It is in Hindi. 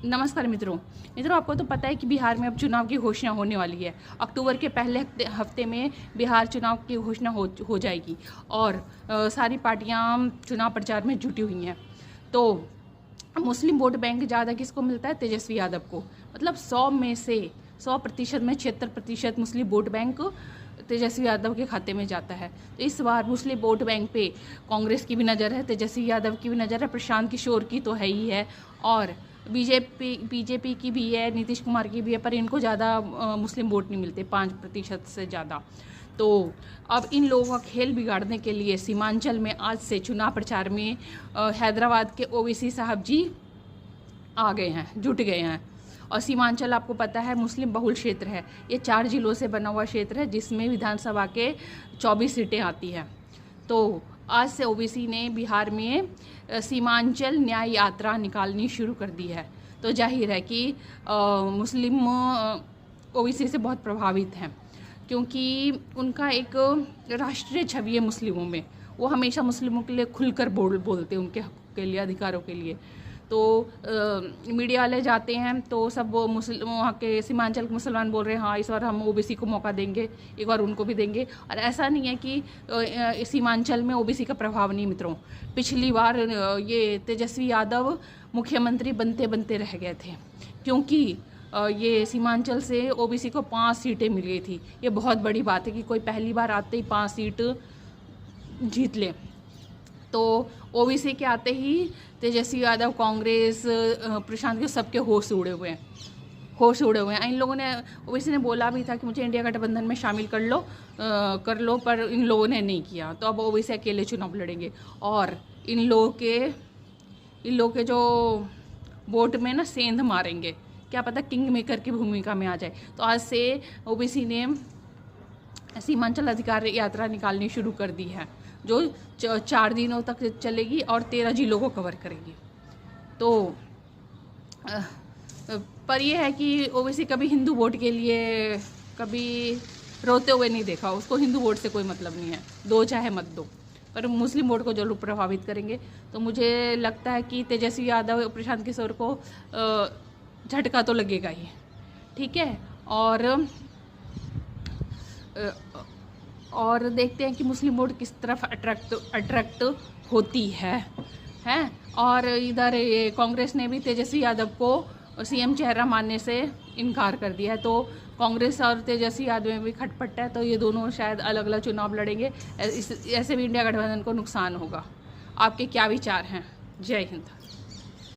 नमस्कार मित्रों। आपको तो पता है कि बिहार में अब चुनाव की घोषणा होने वाली है। अक्टूबर के पहले हफ्ते में बिहार चुनाव की घोषणा हो जाएगी और सारी पार्टियां चुनाव प्रचार में जुटी हुई हैं। तो मुस्लिम वोट बैंक ज़्यादा किसको मिलता है? तेजस्वी यादव को। मतलब 100 में से 100% में 76% मुस्लिम वोट बैंक तेजस्वी यादव के खाते में जाता है। तो इस बार मुस्लिम वोट बैंक पे कांग्रेस की भी नज़र है, तेजस्वी यादव की भी नज़र है, प्रशांत किशोर की तो है ही है, और बीजेपी की भी है, नीतीश कुमार की भी है, पर इनको ज़्यादा मुस्लिम वोट नहीं मिलते, 5% से ज़्यादा। तो अब इन लोगों का खेल बिगाड़ने के लिए सीमांचल में आज से चुनाव प्रचार में हैदराबाद के ओवैसी साहब जी आ गए हैं, जुट गए हैं। और सीमांचल आपको पता है मुस्लिम बहुल क्षेत्र है। ये 4 जिलों से बना हुआ क्षेत्र है जिसमें विधानसभा के 24 सीटें आती हैं। तो आज से ओवैसी ने बिहार में सीमांचल न्याय यात्रा निकालनी शुरू कर दी है। तो जाहिर है कि मुस्लिम ओवैसी से बहुत प्रभावित हैं, क्योंकि उनका एक राष्ट्रीय छवि है मुस्लिमों में। वो हमेशा मुस्लिमों के लिए खुलकर बोलते हैं, उनके हक के लिए, अधिकारों के लिए। तो मीडिया वाले जाते हैं तो सब वो वहाँ के सीमांचल के मुसलमान बोल रहे हैं हाँ इस बार हम ओबीसी को मौका देंगे, एक बार उनको भी देंगे। और ऐसा नहीं है कि सीमांचल में ओबीसी का प्रभाव नहीं मित्रों। पिछली बार ये तेजस्वी यादव मुख्यमंत्री बनते बनते रह गए थे, क्योंकि ये सीमांचल से ओबीसी को 5 सीटें मिल गई थी। ये बहुत बड़ी बात है कि कोई पहली बार आते ही 5 सीट जीत ले। तो ओबीसी के आते ही तेजस्वी यादव, कांग्रेस, प्रशांत के सबके होश उड़े हुए हैं। इन लोगों ने, ओबीसी ने बोला भी था कि मुझे इंडिया गठबंधन में शामिल कर लो, पर इन लोगों ने नहीं किया। तो अब ओबीसी अकेले चुनाव लड़ेंगे और इन लोगों के जो वोट में ना सेंध मारेंगे, क्या पता किंग मेकर की भूमिका में आ जाए। तो आज से ओबीसी ने सीमांचल अधिकार यात्रा निकालनी शुरू कर दी है, जो 4 दिनों तक चलेगी और 13 जिलों को कवर करेगी। तो पर यह है कि ओवैसी कभी हिंदू वोट के लिए कभी रोते हुए नहीं देखा। उसको हिंदू वोट से कोई मतलब नहीं है, दो चाहे मत दो, पर मुस्लिम वोट को जरूर प्रभावित करेंगे। तो मुझे लगता है कि तेजस्वी यादव, प्रशांत किशोर को झटका तो लगेगा ही, ठीक है। और देखते हैं कि मुस्लिम वोट किस तरफ अट्रैक्ट होती है। और इधर ये कांग्रेस ने भी तेजस्वी यादव को सीएम चेहरा मानने से इनकार कर दिया है। तो कांग्रेस और तेजस्वी यादव में भी खटपट है। तो ये दोनों शायद अलग अलग चुनाव लड़ेंगे। ऐसे भी इंडिया गठबंधन को नुकसान होगा। आपके क्या विचार हैं? जय हिंद।